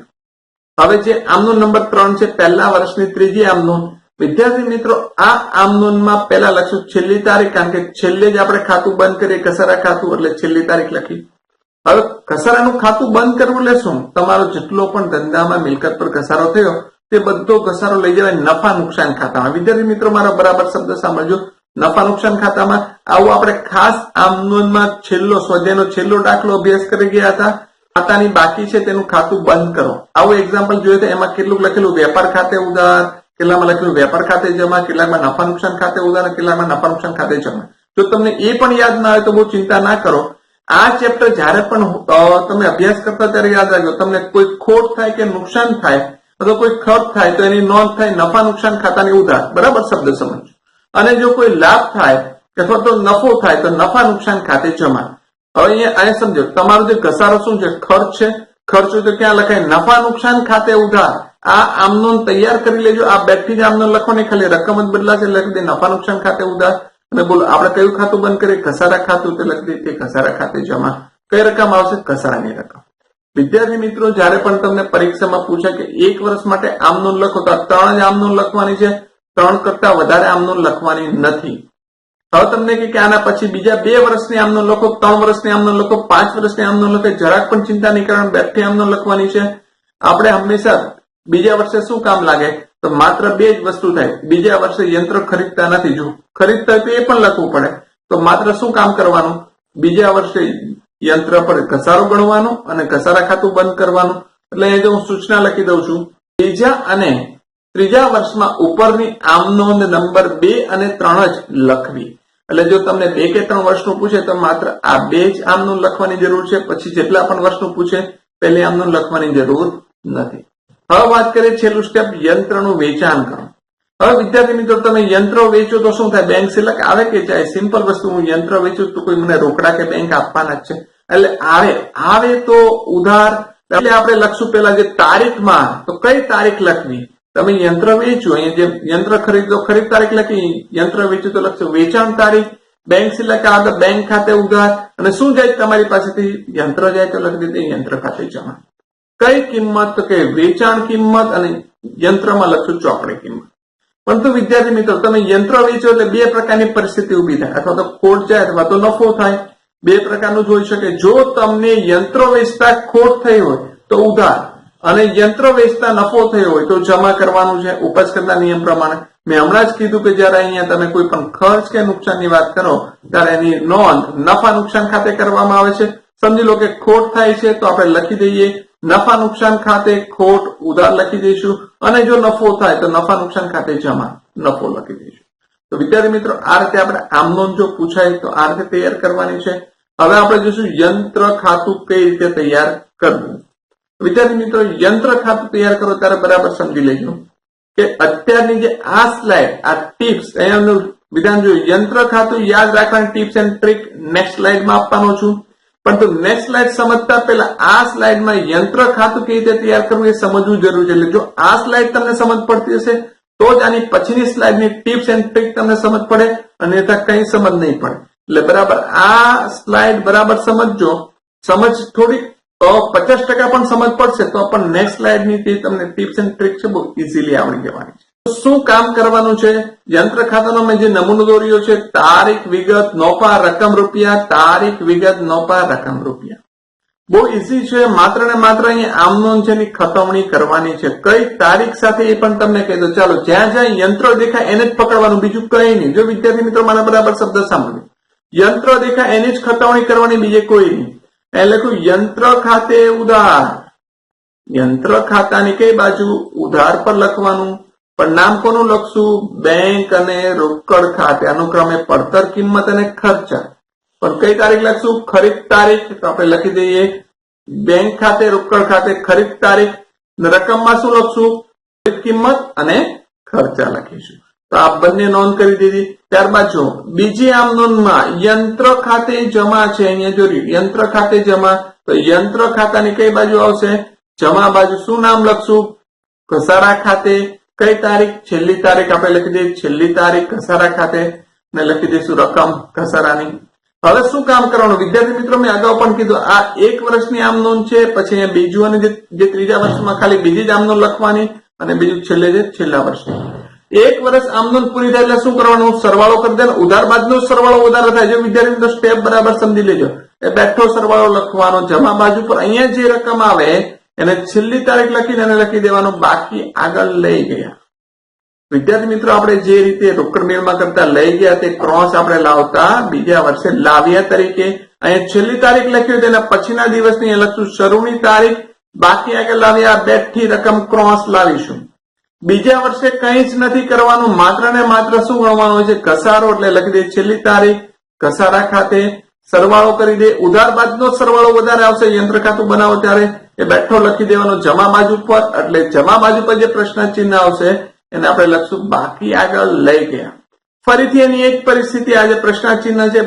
S1: હવે જે આમનો નંબર 3 છે, પહેલા વર્ષની ત્રીજી આમનોન. વિદ્યાર્થી મિત્રો, આ આમનોનમાં પહેલા લખશું છેલ્લી તારીખ, કારણ કે છેલ્લે જ આપણે ખાતું બંધ કરીએ ઘસારા ખાતું, એટલે છેલ્લી તારીખ લખી. હવે ઘસારાનું ખાતું બંધ કરવું એટલે શું? તમારો જેટલો પણ ધંધામાં મિલકત પર ઘસારો થયો તે બધો ઘસારો લઈ જવાય નફા નુકસાન ખાતામાં. વિદ્યાર્થી મિત્રો, મારા બરાબર શબ્દ સાંભળજો, નફા નુકસાન ખાતામાં. આવું આપણે ખાસ આમ નોંધમાં સ્વાધ્યાયનો છેલ્લો દાખલો અભ્યાસ કરી ગયા હતા. ખાતાની બાકી છે તેનું ખાતું બંધ કરો. આવું એક્ઝામ્પલ જોયું તો એમાં કેટલું લખેલું વેપાર ખાતે ઉધાર, કેટલામાં લખેલું વેપાર ખાતે જમા, કેટલામાં નફા નુકસાન ખાતે ઉધાર, કેટલામાં નફા નુકસાન ખાતે જમા. જો તમને એ પણ યાદ ના હોય તો બહુ ચિંતા ના કરો. આ ચેપ્ટર જયારે પણ તમે અભ્યાસ કરતા ત્યારે યાદ રાખજો, તમને કોઈ ખોટ થાય કે નુકસાન થાય અથવા કોઈ ખર્ચ થાય તો એની નોંધ થાય નફા નુકસાન ખાતાની ઉધાર, બરાબર શબ્દ સમજો. અને જો કોઈ લાભ થાય અથવા તો નફો થાય તો નફા નુકસાન ખાતે જમા. હવે અહીંયા સમજો, તમારો જે ઘસારો શું છે? ખર્ચ છે. ખર્ચ તો ક્યાં લખાય? નફા નુકસાન ખાતે ઉધાર. આ આમનોંધ તૈયાર કરી લેજો. આ બેઠી જ આમનોંધ લખવાની, ખાલી રકમ જ બદલાશે. લખી દે નફા નુકસાન ખાતે ઉધાર. અને બોલો આપણે કયું ખાતું બંધ કરીએ? ઘસારા ખાતું. તો લખી દે ઘસારા ખાતે જમા. કઈ રકમ આવશે? ઘસારાની રકમ. વિદ્યાર્થી મિત્રો, જયારે પણ તમને પરીક્ષામાં પૂછે કે 1 વર્ષ માટે આમનોંધ લખો તો 3 જ આમનોંધ લખવાની છે, 3 કરતા વધારે આમનોંધ લખવાની નથી. હવે તમને કે આના પછી બીજા 2 વર્ષની આમનોંધ લખો, 3 વર્ષની આમનોંધ લખો, 5 વર્ષની આમનોંધ લખો, જરાક પણ ચિંતા નહીં કરવાની, બેઠી આમનોંધ લખવાની છે. આપણે હંમેશા બીજા વર્ષે શું કામ લાગે? તો માત્ર 2 જ વસ્તુ થાય. બીજા વર્ષે યંત્ર ખરીદતા નથી. જો ખરીદતા હોય તો એ પણ લખવું પડે. તો માત્ર શું કામ કરવાનું? બીજા વર્ષે યંત્ર પર ઘસારો ગણવાનો અને ઘસારા ખાતું બંધ કરવાનું. એટલે એ જો હું સૂચના લખી દઉં છું, બીજા અને ત્રીજા વર્ષમાં ઉપરની આમનોંધ નંબર 2 અને 3 જ લખવી. એટલે જો તમને 2 કે 3 વર્ષનું પૂછે તો માત્ર આ 2 જ આમનોંધ લખવાની જરૂર છે. પછી જેટલા પણ વર્ષનું પૂછે પહેલી આમનોંધ લખવાની જરૂર નથી. હવે વાત કરીએ છેલ્લું સ્ટેપ, યંત્રનું વેચાણ કરો. હવે વિદ્યાર્થી મિત્રો, તમે યંત્ર વેચો તો શું થાય? બેંક સિલક આવે કે જાય? સિમ્પલ વસ્તુ, હું યંત્ર વેચું તો કોઈ મને રોકડા કે બેંક આપવાના જ છે. એટલે આવે તો ઉધાર. એટલે આપણે લખશું પેલા જે તારીખમાં, તો કઈ તારીખ લખવી? તમે યંત્ર વેચો, અહીંયા જે યંત્ર ખરીદો ખરીદ તારીખ લખી, યંત્ર વેચો તો લખશો વેચાણ તારીખ. બેંક સિલક આવે તો બેંક ખાતે ઉધાર. અને શું જાય તમારી પાસેથી? યંત્ર જાય તો લખી દીધું યંત્ર ખાતે જમા. કઈ કિંમત? તો કે વેચાણ કિંમત. અને યંત્રમાં લખશું ચોપડી કિંમત. પરંતુ વિદ્યાર્થી મિત્રો, તમે યંત્ર વેચો એટલે 2 પ્રકારની પરિસ્થિતિ ઉભી થાય. અથવા તો ખોટ જાય અથવા તો નફો થાય. 2 પ્રકારનું જ હોઈ શકે. જો તમને યંત્ર વેચતા ખોટ થઈ હોય તો ઉધાર, અને યંત્ર વેચતા નફો થયો હોય તો જમા કરવાનું છે ઉપજ કરતા નિયમ પ્રમાણે. મેં હમણાં જ કીધું કે જયારે અહીંયા તમે કોઈ પણ ખર્ચ કે નુકસાનની વાત કરો ત્યારે એની નોંધ નફા નુકસાન ખાતે કરવામાં આવે છે. સમજી લો કે ખોટ થાય છે તો આપણે લખી દઈએ નફા નુકસાન ખાતે ખોટ, ઉધાર લખી દઈશું. અને જો નફો થાય તો નફા નુકસાન ખાતે જમા, નફો લખી દઈશું. તો વિદ્યાર્થી મિત્રો, આ રીતે આપણે આમનોંધ જો પૂછાય તો આ રીતે તૈયાર કરવાની છે. હવે આપણે જોઈશું યંત્ર ખાતું કઈ રીતે તૈયાર કરવું. વિદ્યાર્થી મિત્રો, યંત્ર ખાતું તૈયાર કરો ત્યારે બરાબર સમજી લેજો કે અત્યારની જે આ સ્લાઇડ, આ ટિપ્સ, અહીંયાનું વિધાન જોયું. યંત્ર ખાતું યાદ રાખવાની ટિપ્સ એન્ડ ટ્રીક નેક્સ્ટ સ્લાઇડમાં આપવાનો છું. પરંતુ નેક્સ્ટ સ્લાઇડ સમજતા પહેલા આ સ્લાઇડમાં યંત્ર ખાતું કેવી રીતે તૈયાર કરવું એ સમજવું જરૂરી છે. એટલે જો આ સ્લાઇડ તમને સમજ પડતી હશે તો જ આની પછીની સ્લાઇડની ટિપ્સ એન્ડ ટ્રીક તમને સમજ પડે, અન્યથા કઈ સમજ નહીં પડે. એટલે બરાબર આ સ્લાઇડ બરાબર સમજજો. સમજ થોડી 50% પણ સમજ પડશે તો પણ નેક્સ્ટ સ્લાઇડની જે તમને ટિપ્સ એન્ડ ટ્રીક છે બહુ ઇઝીલી આવડી જવાની છે. શું કામ કરવાનું છે? યંત્ર ખાતાનો મેં જે નમૂનો દોર્યો છે, તારીખ વિગત નોપા રકમ રૂપિયા, તારીખ વિગત નોપા રકમ રૂપિયા. બહુ ઇઝી છે. માત્ર ને માત્ર અહીંયા આમનોંધ છે એની ખતવણી કરવાની છે. કઈ તારીખ સાથે એ પણ તમને કહી દો. ચાલો, જ્યાં જ્યાં યંત્ર દેખાય એને જ પકડવાનું, બીજું કઈ નહીં. જો વિદ્યાર્થી મિત્રો મને બરાબર શબ્દ સાંભળ્યો, યંત્ર દેખાય એની જ ખતવણી કરવાની, બીજે કોઈ નહીં. એ લખ્યું યંત્ર ખાતે ઉધાર. યંત્ર ખાતાની કઈ બાજુ? ઉધાર પર લખવાનું. પણ નામ કોનું લખશું? બેંક અને રોકડ ખાતે. અનુક્રમે પડતર કિંમત અને ખર્ચા. પણ કઈ તારીખ લખશું? ખરીદ તારીખ. તો આપણે લખી દઈએ બેંક ખાતે, રોકડ ખાતે ખરીદ તારીખ. રકમમાં શું લખશું? ખરીદ કિંમત અને ખર્ચા લખીશું. તો આ બંને નોંધ કરી દીધી. ત્યારબાદ જો બીજી આમ નોંધમાં યંત્ર ખાતે જમા છે. અહીંયા જો યંત્ર ખાતે જમા, તો યંત્ર ખાતાની કઈ બાજુ આવશે? જમા બાજુ. શું નામ લખશું? ઘસારા ખાતે. કઈ તારીખ? છેલ્લી તારીખ આપણે લખી દઈએ છેલ્લી તારીખ ઘસારા ખાતે, ને લખી દઈશું રકમ ઘસારાની. હવે શું કામ કરવાનું? વિદ્યાર્થી મિત્રો, મેં અગાઉ પણ કીધું આ 1 વર્ષની આમ નોંધ છે. પછી અહીંયા બીજું અને જે ત્રીજા વર્ષમાં ખાલી બીજી જ આમ નોંધ લખવાની, અને બીજું છેલ્લે જે છેલ્લા વર્ષની. 1 વર્ષ આમ નોંધ પૂરી થાય એટલે શું કરવાનું? સરવાળો કરી દે. ઉધાર બાજુનો સરવાળો વધારે થાય. જો વિદ્યાર્થી મિત્રો સ્ટેપ બરાબર સમજી લેજો. એ બેઠો સરવાળો લખવાનો. જમા બાજુ પર અહીંયા જે રકમ આવે એને છેલ્લી તારીખ લખીને એને લખી દેવાનું. બાકી આગળ લઈ ગયા. વિદ્યાર્થી મિત્રો, આપણે જે રીતે રોકડ મેળમાં કરતા લઈ ગયા તે ક્રોસ આપણે લાવતા બીજા વર્ષે લાવ્યા તરીકે અહીંયા છેલ્લી તારીખ લખ્યું તેના પછીના દિવસની લખશું શરૂની તારીખ, બાકી આગળ લાવ્યા બેઠી રકમ ક્રોસ લાવીશું. બીજા વર્ષે કંઈ જ નથી કરવાનું, માત્ર ને માત્ર શું ગણવાનું હોય છે? ઘસારો. એટલે લખી દે છેલ્લી તારીખ, ઘસારા ખાતે સરવાળો કરી દે. ઉધાર બાદનો સરવાળો વધારે આવશે, યંત્ર ખાતું બનાવો ત્યારે એ બેઠો લખી દેવાનો જમા બાજુ પર. એટલે જમા બાજુ પર જે પ્રશ્ન ચિહ્ન આવશે એને આપણે લખશું બાકી આગળ લઈ ગયા. ફરીથી એની એક પરિસ્થિતિ, આજે પ્રશ્ન ચિહ્ન છે,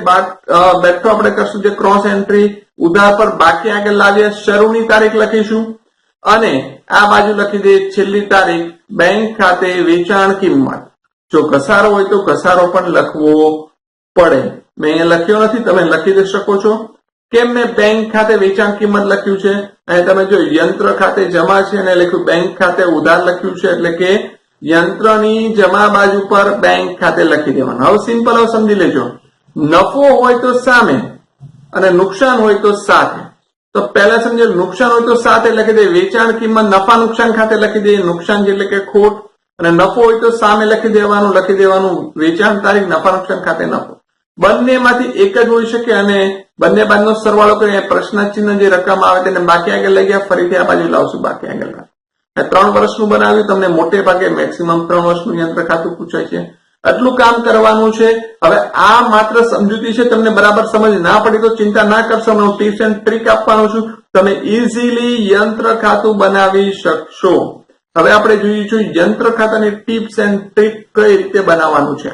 S1: બેઠો આપણે કરશું જે ક્રોસ એન્ટ્રી, ઉધાર પર બાકી આગળ લાવ્યા, શરૂની તારીખ લખીશું અને આ બાજુ લખી દે છેલ્લી તારીખ, બેંક ખાતે વેચાણ કિંમત. જો ઘસારો હોય તો ઘસારો પણ લખવો પડે. મેં અહીંયા લખ્યો નથી, તમે લખી દઈ શકો છો. કેમ મેં બેંક ખાતે વેચાણ કિંમત લખ્યું છે? અહીં તમે જો યંત્ર ખાતે જમા છે અને લખ્યું બેંક ખાતે ઉધાર લખ્યું છે, એટલે કે યંત્રની જમા બાજુ પર બેંક ખાતે લખી દેવાનું. હવે સિમ્પલ, હવે સમજી લેજો. નફો હોય તો સામે અને નુકસાન હોય તો સાથે. તો પહેલા સમજો, નુકસાન હોય તો સાથે લખી દે વેચાણ કિંમત, નફા નુકસાન ખાતે લખી દે નુકસાન એટલે કે ખોટ, અને નફો હોય તો સામે લખી દેવાનું વેચાણ તારીખ, નફા નુકસાન ખાતે નફો. બંનેમાંથી એક જ હોઈ શકે અને બંને બાજુનો સરવાળો કરીને પ્રશ્ન ચિહ્ન જે રકમ આવે તેને બાકી આગળ લઈ ગયા, ફરીથી આ બાજુ લાવશું બાકી આગળ. 3 વર્ષનું બનાવ્યું, તમને મોટે ભાગે મેક્સિમમ 3 વર્ષનું યંત્ર ખાતું પૂછાય છે. આટલું કામ કરવાનું છે. હવે આ માત્ર સમજૂતી છે, તમને બરાબર સમજ ના પડી તો ચિંતા ના કરશો, હું ટિપ્સ એન્ડ ટ્રીક આપવાનો છું, તમે ઇઝીલી યંત્ર ખાતું બનાવી શકશો. હવે આપણે જોઈએ છું યંત્ર ખાતાની ટિપ્સ એન્ડ ટ્રીક કઈ રીતે બનાવવાનું છે.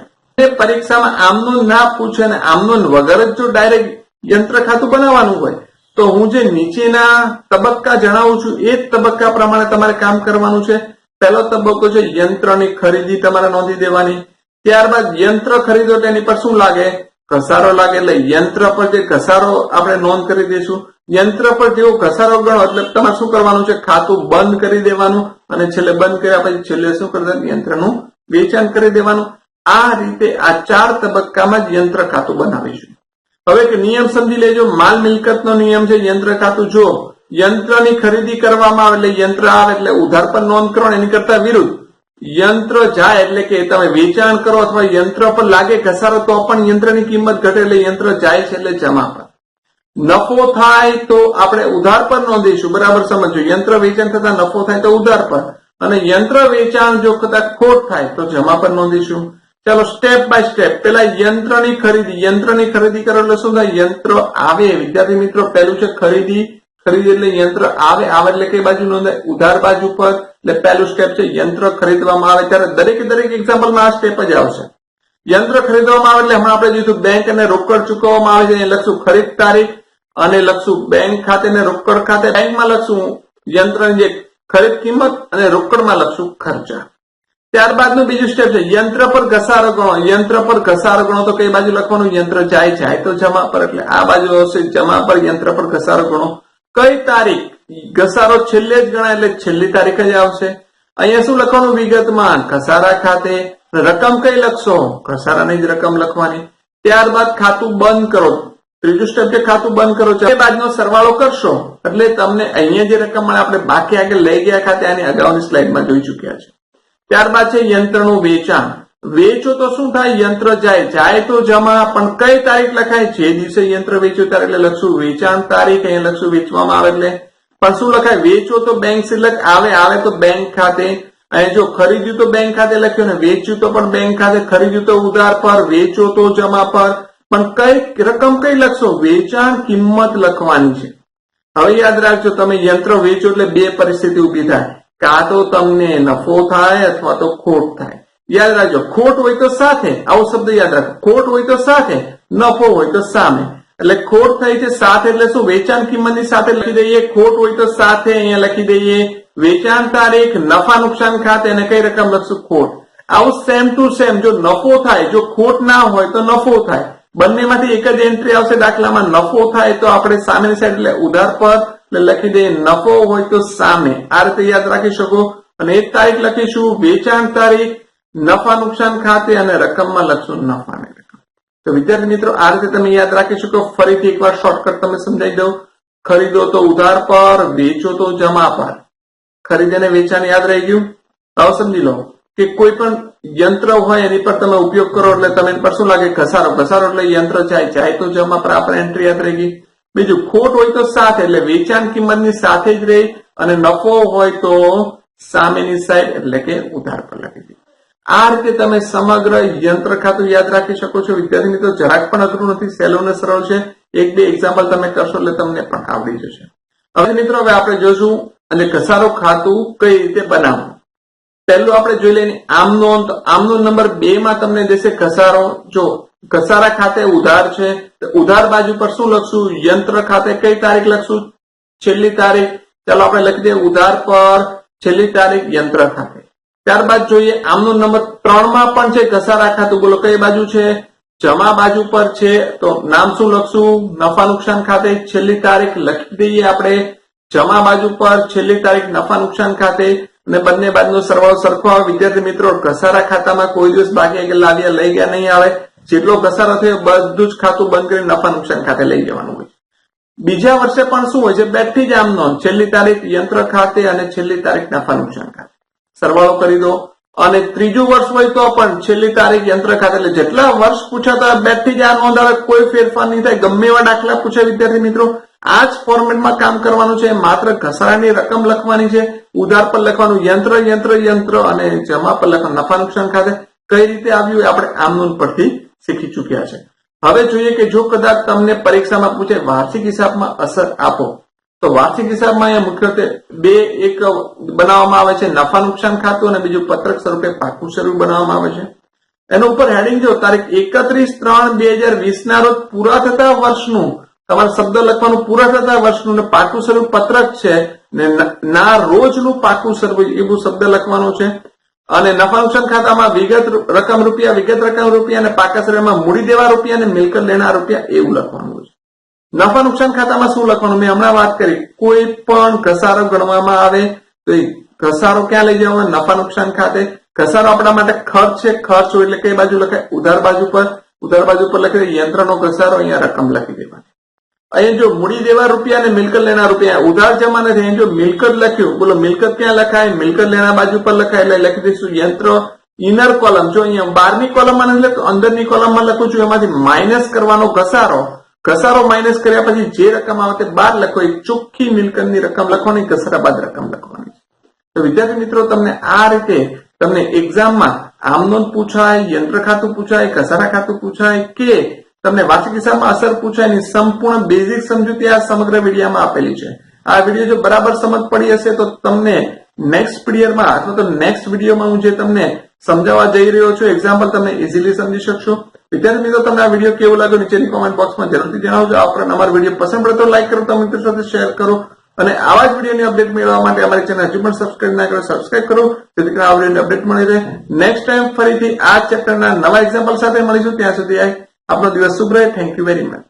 S1: પરીક્ષામાં આમનું ના પૂછે અને આમનું વગર જ જો ડાયરેક્ટ યંત્ર ખાતું બનાવવાનું હોય તો હું જે નીચેના તબક્કા જણાવું છું એ જ તબક્કા પ્રમાણે તમારે કામ કરવાનું છે. પહેલો તબક્કો છે યંત્રની ખરીદી તમારે નોંધી દેવાની. ત્યારબાદ યંત્ર ખરીદો તેની પર શું લાગે? ઘસારો લાગે. એટલે યંત્ર પર જે ઘસારો આપણે નોંધ કરી દઈશું. યંત્ર પર જેવો ઘસારો ગણો એટલે તમારે શું કરવાનું છે? ખાતું બંધ કરી દેવાનું અને છેલ્લે બંધ કર્યા પછી છેલ્લે શું કરી દેવાનું? યંત્રનું વેચાણ કરી દેવાનું. આ રીતે આ 4 તબક્કામાં જ યંત્ર ખાતું બનાવીશું. હવે એક નિયમ સમજી લેજો, માલ મિલકતનો નિયમ છે. યંત્ર ખાતું જો યંત્રની ખરીદી કરવામાં આવે એટલે યંત્ર આવે એટલે ઉધાર પર નોંધ કરો, એની કરતા વિરુદ્ધ યંત્ર જાય એટલે કે તમે વેચાણ કરો અથવા યંત્ર પર લાગે ઘસારો તો પણ યંત્રની કિંમત ઘટે એટલે યંત્ર જાય છે એટલે જમા પર. નફો થાય તો આપણે ઉધાર પર નોંધીશું. બરાબર સમજો, યંત્ર વેચાણ થતા નફો થાય તો ઉધાર પર, અને યંત્ર વેચાણ જો થતા ખોટ થાય તો જમા પર નોંધીશું. ચાલો સ્ટેપ બાય સ્ટેપ. પેલા યંત્રની ખરીદી કરો એટલે શું થાય? યંત્ર આવે. વિદ્યાર્થી મિત્રો, પહેલું છે ખરીદી એટલે યંત્ર આવે એટલે કઈ બાજુ નોંધાય? ઉધાર બાજુ પર. એટલે પહેલું સ્ટેપ છે યંત્ર ખરીદવામાં આવે ત્યારે દરેક એક્ઝામ્પલમાં આ સ્ટેપ જ આવશે. યંત્ર ખરીદવામાં આવે એટલે હમણાં આપણે જોઈશું બેંક અને રોકડ ચૂકવવામાં આવે છે, લખશું ખરીદ તારીખ અને લખશું બેંક ખાતે ને રોકડ ખાતે. બેંકમાં લખશું યંત્રની જે ખરીદ કિંમત અને રોકડમાં લખશું ખર્ચા. ત્યારબાદનું બીજું સ્ટેપ છે યંત્ર પર ઘસારો ગણો. યંત્ર પર ઘસારો ગણો તો કઈ બાજુ લખવાનું? યંત્ર જાય તો જમા પર, એટલે આ બાજુ આવશે જમા પર. યંત્ર પર ઘસારો ગણો. કઈ તારીખ? ઘસારો છેલ્લે જ ગણાય એટલે છેલ્લી તારીખ જ આવશે. અહીંયા શું લખવાનું? વિગતમાં ઘસારા ખાતે. રકમ કઈ લખશો? ઘસારાની જ રકમ લખવાની. ત્યારબાદ ખાતું બંધ કરો. ત્રીજું સ્ટેપ છે ખાતું બંધ કરો. એ બાજુનો સરવાળો કરશો એટલે તમને અહીંયા જે રકમ મળે આપણે બાકી આગળ લઈ ગયા ખાતે આની અગાઉની સ્લાઇડમાં જોઈ ચુક્યા છે. ત્યારબાદ છે યંત્રનું વેચાણ. વેચો તો શું થાય? યંત્ર જાય તો જમા, પણ કઈ તારીખ લખાય? જે દિવસે યંત્ર વેચ્યું ત્યારે, એટલે લખશું વેચાણ તારીખ. અહીંયા લખશું વેચવામાં આવે એટલે. પણ શું લખાય? વેચો તો બેંક સિલક આવે તો બેંક ખાતે. અહીં જો ખરીદ્યું તો બેંક ખાતે લખ્યું ને વેચ્યું તો પણ બેંક ખાતે. ખરીદ્યું તો ઉધાર પર, વેચો તો જમા પર. પણ કઈ રકમ કઈ લખશો? વેચાણ કિંમત લખવાની છે. હવે યાદ રાખજો, તમે યંત્ર વેચો એટલે 2 પરિસ્થિતિ ઉભી થાય. કાં તો તમને નફો થાય અથવા તો ખોટ થાય. યાદ રાખજો, ખોટ હોય તો સાથે, આવો શબ્દ યાદ રાખો. ખોટ હોય તો સાથે, નફો હોય તો સામે. એટલે ખોટ થઈ છે સાથે એટલે શું? વેચાણ કિંમતની સાથે લખી દઈએ. ખોટ હોય તો સાથે અહીંયા લખી દઈએ વેચાણ તારીખ, નફા નુકસાન ખાતે અને કઈ રકમ લખશું? ખોટ. આવું સેમ ટુ સેમ. જો નફો થાય, જો ખોટ ના હોય તો નફો થાય. બંનેમાંથી એક જ એન્ટ્રી આવશે દાખલામાં. નફો થાય તો આપણે સામેની સાઈડ એટલે ઉધાર પર એટલે લખી દઈએ નફો હોય તો સામે. આ રીતે યાદ રાખી શકો. અને એક તારીખ લખીશું વેચાણ તારીખ, નફા નુકસાન ખાતે અને રકમમાં લખશું નફાની રકમ. તો વિદ્યાર્થી મિત્રો, આ રીતે તમે યાદ રાખી શકો. ફરીથી એકવાર શોર્ટકટ તમે સમજાવી દઉં. ખરીદો તો ઉધાર પર, વેચો તો જમા પર. ખરીદ અને વેચાણ યાદ રહી ગયું? હવે સમજી લો. કે કોઈ પણ યંત્ર હોય એની પર તમે ઉપયોગ કરો એટલે તમે એની પર શું લાગે ઘસારો એટલે યંત્ર જાય તો જમા પર આપણે એન્ટ્રી યાદ રહી ગઈ. બીજું ખોટ હોય તો સાથે એટલે વેચાણ કિંમતની સાથે જ રહી અને નફો હોય તો સામેની સાઈડ એટલે કે ઉધાર પર લખી દે. આ રીતે તમે સમગ્ર યંત્ર ખાતું યાદ રાખી શકો છો. વિદ્યાર્થી મિત્રો જરાક પણ અઘરું નથી, સહેલું ને સરળ છે. એક બે એક્ઝામ્પલ તમે કરશો એટલે તમને પણ આવડી જશે. હવે મિત્રો હવે આપણે જોશું અને ઘસારો ખાતું કઈ રીતે બનાવવું. પહેલું આપણે જોઈ લઈએ આમનો નંબર 2 માં તમને દેશે ઘસારો. જો ઘસારા ખાતે ઉધાર છે, ઉધાર બાજુ પર શું લખશું? યંત્ર ખાતે કઈ તારીખ લખશું? છેલ્લી તારીખ. ચાલો આપણે લખી દઈએ ઉધાર પર છેલ્લી તારીખ યંત્ર ખાતે. ત્યારબાદ જોઈએ આમનો નંબર 3 માં પણ છે ઘસારા ખાતું. બોલો કઈ બાજુ છે? જમા બાજુ પર છે. તો નામ શું લખશું? નફા નુકસાન ખાતે છેલ્લી તારીખ લખી દઈએ આપણે. જમા બાજુ પર છેલ્લી તારીખ નફા નુકસાન ખાતે અને બંને બાજુનો સરવાળો સરખો આવે. વિદ્યાર્થી મિત્રો ઘસારા ખાતામાં કોઈ દિવસ બાકી લાવ્યા લઈ ગયા નહીં આવે. જેટલો ઘસારો થયો બધું જ ખાતું બંધ કરીને નફા નુકસાન ખાતે લઈ જવાનું હોય. બીજા વર્ષે પણ શું હોય છે? બેઠી જ આમ નોંધ, છેલ્લી તારીખ યંત્ર ખાતે અને છેલ્લી તારીખ નફા નુકસાન ખાતે. સરવાળો કરી દો. અને ત્રીજું વર્ષ હોય તો પણ છેલ્લી તારીખ યંત્ર ખાતે. એટલે જેટલા વર્ષ પૂછાતા બેઠી જ આ નોંધ આવે, કોઈ ફેરફાર નહીં થાય. ગમે એવા દાખલા પૂછે વિદ્યાર્થી મિત્રો, આ જ ફોર્મેટમાં કામ કરવાનું છે. માત્ર ઘસારાની રકમ લખવાની છે, ઉધાર પર લખવાનું યંત્ર અને જમા પર લખવાનું નફા નુકસાન ખાતે. કઈ રીતે આવ્યું એ આપણે આમનોંધ પરથી શીખી ચુક્યા છે. હવે જોઈએ કે જો કદાચ તમને પરીક્ષામાં પૂછે વાર્ષિક હિસાબમાં અસર આપો, તો વાર્ષિક હિસાબમાં અહીંયા મુખ્યત્વે બે એક બનાવવામાં આવે છે, નફા નુકસાન ખાતું અને બીજું પત્રક સ્વરૂપે પાકું સ્વરૂપ બનાવવામાં આવે છે. એના ઉપર હેડિંગ જો તારીખ 31/3/2020 ના રોજ પૂરા થતા વર્ષનું તમારે શબ્દ લખવાનું, પૂરા થતા વર્ષનું ને પાકું સ્વરૂપ પત્રક છે ને ના રોજનું પાકું સ્વરૂપ એવું શબ્દ લખવાનું છે. અને નફા નુકસાન ખાતામાં વિગત રકમ રૂપિયા અને પાકા સ્વરૂપમાં મૂડી દેવા રૂપિયા અને મિલકત લેનાર રૂપિયા એવું લખવાનું છે. નફા નુકસાન ખાતામાં શું લખવાનું? મેં હમણાં વાત કરી, કોઈ પણ ઘસારો ગણવામાં આવે તો એ ઘસારો ક્યાં લઈ જવાનો? નફા નુકસાન ખાતે. ઘસારો આપણા માટે ખર્ચ છે, ખર્ચ હોય એટલે કઈ બાજુ લખાય? ઉધાર બાજુ પર લખી દે. યંત્રનો ઘસારો અહીંયા રકમ લખી દેવાની. અહીંયા જો મૂડી દેવા રૂપિયા અને મિલકત લેનાર રૂપિયા, ઉધાર જમા નથી. અહીંયા જો મિલકત લખ્યું, બોલો મિલકત ક્યાં લખાય? મિલકત લેનાર બાજુ પર લખાય એટલે લખી દઈશું યંત્ર ઇનર કોલમ. જો અહીંયા 12મી કોલમમાં નથી લખતું, અંદરની કોલમમાં લખું છું. એમાંથી માઇનસ કરવાનો ઘસારો માઇનસ કર્યા પછી જે રકમ આવે તે બહાર લખો. એક ચોખ્ખી મિલકતની રકમ લખવાની, ઘસારા બાદ રકમ લખવાની. તો વિદ્યાર્થી મિત્રો તમને આ રીતે તમને એક્ઝામમાં આમનોંધ પૂછાય, યંત્ર ખાતું પૂછાય, ઘસારા ખાતું પૂછાય કે તમને વાર્ષિક હિસાબમાં અસર પૂછાય ની સંપૂર્ણ બેઝિક સમજૂતી આ સમગ્ર વિડીયોમાં આપેલી છે. આ વિડીયો જો બરાબર સમજ પડી હશે તો તમને નેક્સ્ટ પીરિયડમાં અથવા તો નેક્સ્ટ વિડીયોમાં હું જે તમને સમજાવવા જઈ રહ્યો છું એક્ઝામ્પલ તમને ઇઝીલી સમજી શકશો. વિદ્યાર્થી મિત્રો તમને આ વિડીયો કેવો લાગ્યો નીચેની કોમેન્ટ બોક્સમાં જરૂરથી જણાવજો. આ ઉપરાંત અમારો વિડીયો પસંદ પડે તો લાઈક કરો, તમારા મિત્રો સાથે શેર કરો અને આવા જ વિડીયોની અપડેટ મેળવવા માટે અમારી ચેનલ હજુ પણ સબસ્ક્રાઇબ ના કરો, સબસ્ક્રાઇબ કરો જેથી કરીને આ વિડીયોની અપડેટ મળી રહે. નેક્સ્ટ ટાઈમ ફરીથી આ ચેપ્ટરના નવા એક્ઝામ્પલ સાથે મળીશું. ત્યાં સુધી આપનો દિવસ શુભ રહે. Thank you very much.